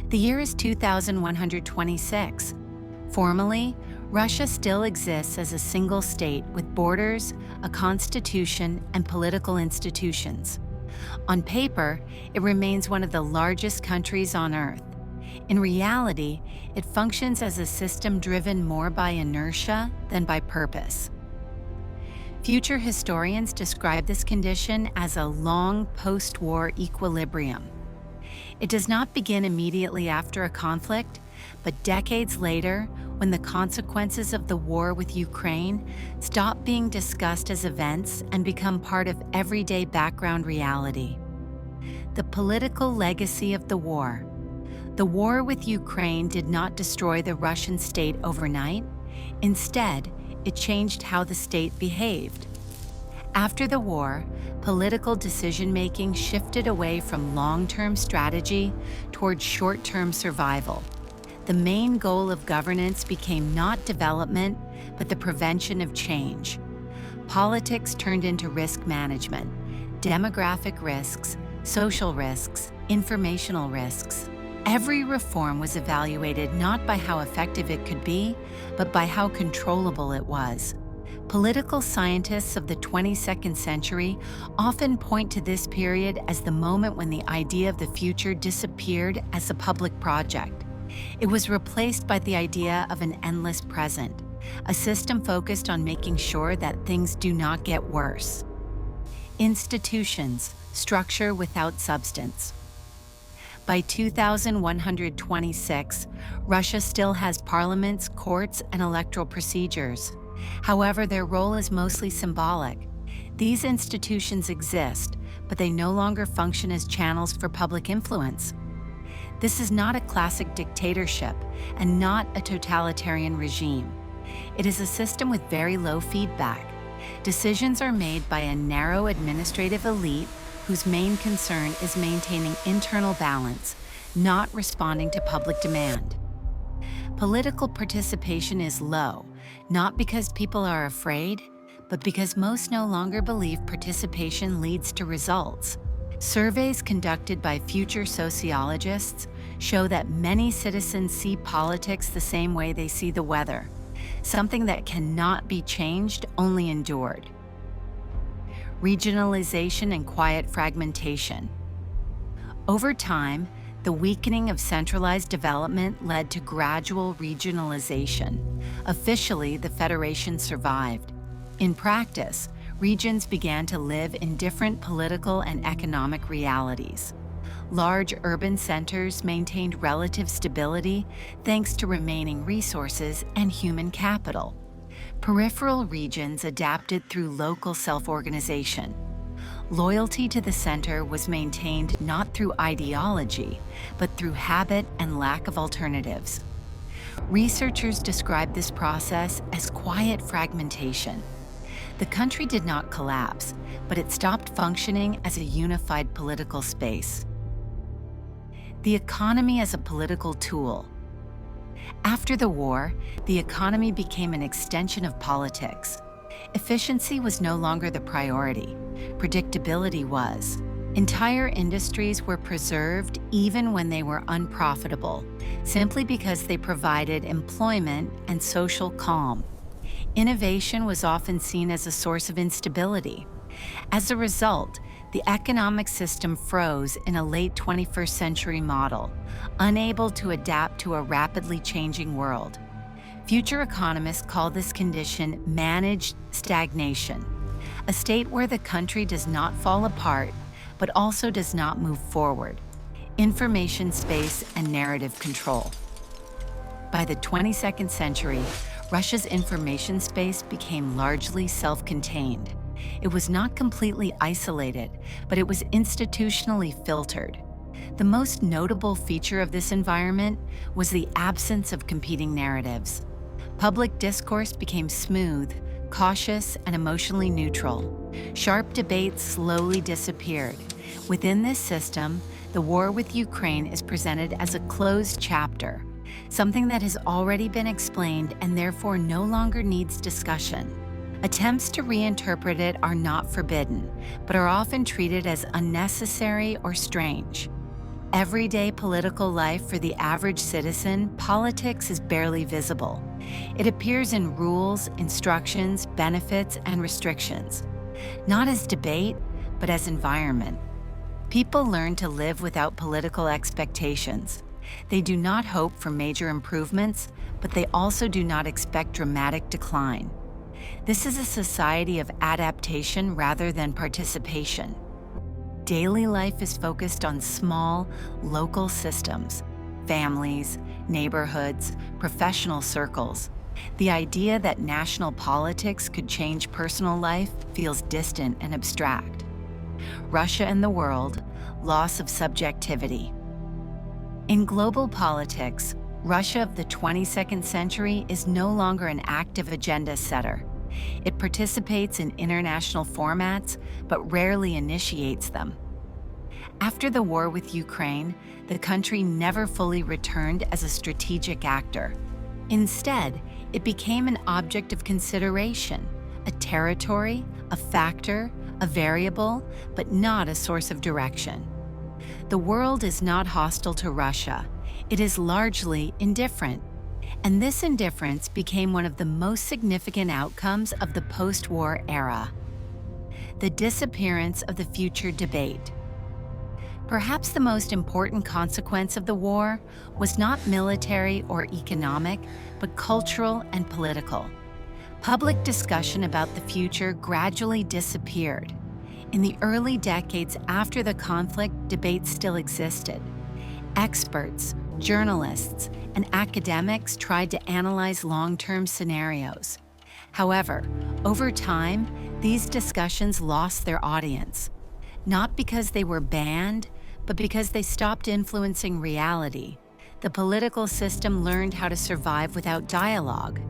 The year is 2126. Formally, Russia still exists as a single state with borders, a constitution, and political institutions. On paper, it remains one of the largest countries on Earth. In reality, it functions as a system driven more by inertia than by purpose. Future historians describe this condition as a long post-war equilibrium. It does not begin immediately after a conflict, but decades later, when the consequences of the war with Ukraine stop being discussed as events and become part of everyday background reality. The political legacy of the war. The war with Ukraine did not destroy the Russian state overnight. Instead, it changed how the state behaved. After the war, political decision-making shifted away from long-term strategy towards short-term survival. The main goal of governance became not development, but the prevention of change. Politics turned into risk management, demographic risks, social risks, informational risks. Every reform was evaluated not by how effective it could be, but by how controllable it was. Political scientists of the 22nd century often point to this period as the moment when the idea of the future disappeared as a public project. It was replaced by the idea of an endless present, a system focused on making sure that things do not get worse. Institutions, structure without substance. By 2126, Russia still has parliaments, courts, and electoral procedures. However, their role is mostly symbolic. These institutions exist, but they no longer function as channels for public influence. This is not a classic dictatorship and not a totalitarian regime. It is a system with very low feedback. Decisions are made by a narrow administrative elite whose main concern is maintaining internal balance, not responding to public demand. Political participation is low, not because people are afraid, but because most no longer believe participation leads to results. Surveys conducted by future sociologists show that many citizens see politics the same way they see the weather, something that cannot be changed, only endured. Regionalization and quiet fragmentation. Over time, the weakening of centralized development led to gradual regionalization. Officially, the federation survived. In practice, regions began to live in different political and economic realities. Large urban centers maintained relative stability thanks to remaining resources and human capital. Peripheral regions adapted through local self-organization. Loyalty to the center was maintained not through ideology, but through habit and lack of alternatives. Researchers describe this process as quiet fragmentation. The country did not collapse, but it stopped functioning as a unified political space. The economy as a political tool. After the war, the economy became an extension of politics. Efficiency was no longer the priority. Predictability was. Entire industries were preserved even when they were unprofitable, simply because they provided employment and social calm. Innovation was often seen as a source of instability. As a result, the economic system froze in a late 21st century model, unable to adapt to a rapidly changing world. Future economists call this condition managed stagnation, a state where the country does not fall apart, but also does not move forward. Information space and narrative control. By the 22nd century, Russia's information space became largely self-contained. It was not completely isolated, but it was institutionally filtered. The most notable feature of this environment was the absence of competing narratives. Public discourse became smooth, cautious, and emotionally neutral. Sharp debates slowly disappeared. Within this system, the war with Ukraine is presented as a closed chapter, something that has already been explained and therefore no longer needs discussion. Attempts to reinterpret it are not forbidden, but are often treated as unnecessary or strange. Everyday political life for the average citizen, politics is barely visible. It appears in rules, instructions, benefits, and restrictions, not as debate, but as environment. People learn to live without political expectations. They do not hope for major improvements, but they also do not expect dramatic decline. This is a society of adaptation rather than participation. Daily life is focused on small, local systems, families, neighborhoods, professional circles. The idea that national politics could change personal life feels distant and abstract. Russia and the world, loss of subjectivity. In global politics, Russia of the 22nd century is no longer an active agenda setter. It participates in international formats, but rarely initiates them. After the war with Ukraine, the country never fully returned as a strategic actor. Instead, it became an object of consideration, a territory, a factor, a variable, but not a source of direction. The world is not hostile to Russia. It is largely indifferent. And this indifference became one of the most significant outcomes of the post-war era. The disappearance of the future debate. Perhaps the most important consequence of the war was not military or economic, but cultural and political. Public discussion about the future gradually disappeared. In the early decades after the conflict, debates still existed. Experts, journalists, and academics tried to analyze long-term scenarios. However, over time, these discussions lost their audience, not because they were banned, but because they stopped influencing reality. The political system learned how to survive without dialogue.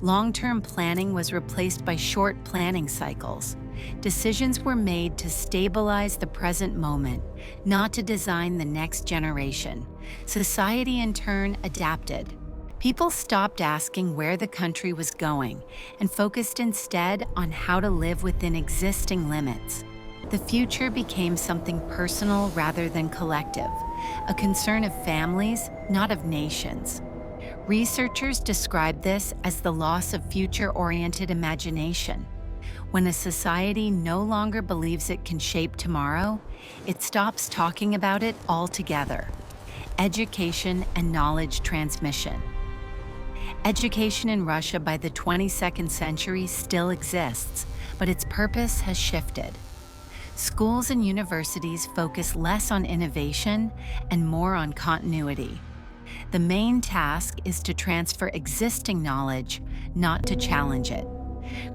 Long-term planning was replaced by short planning cycles. Decisions were made to stabilize the present moment, not to design the next generation. Society, in turn, adapted. People stopped asking where the country was going and focused instead on how to live within existing limits. The future became something personal rather than collective, a concern of families, not of nations. Researchers describe this as the loss of future-oriented imagination. When a society no longer believes it can shape tomorrow, it stops talking about it altogether. Education and knowledge transmission. Education in Russia by the 22nd century still exists, but its purpose has shifted. Schools and universities focus less on innovation and more on continuity. The main task is to transfer existing knowledge, not to challenge it.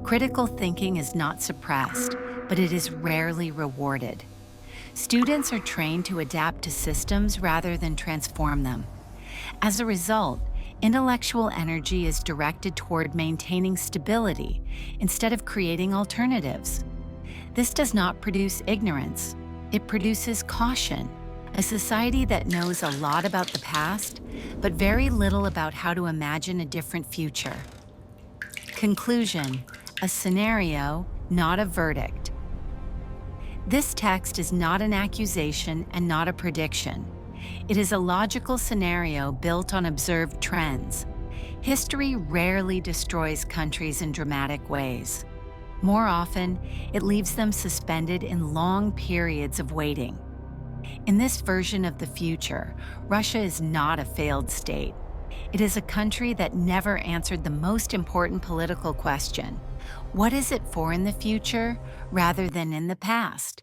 Critical thinking is not suppressed, but it is rarely rewarded. Students are trained to adapt to systems rather than transform them. As a result, intellectual energy is directed toward maintaining stability instead of creating alternatives. This does not produce ignorance. It produces caution, a society that knows a lot about the past, but very little about how to imagine a different future. Conclusion: a scenario, not a verdict. This text is not an accusation and not a prediction. It is a logical scenario built on observed trends. History rarely destroys countries in dramatic ways. More often, it leaves them suspended in long periods of waiting. In this version of the future, Russia is not a failed state. It is a country that never answered the most important political question: what is it for in the future rather than in the past?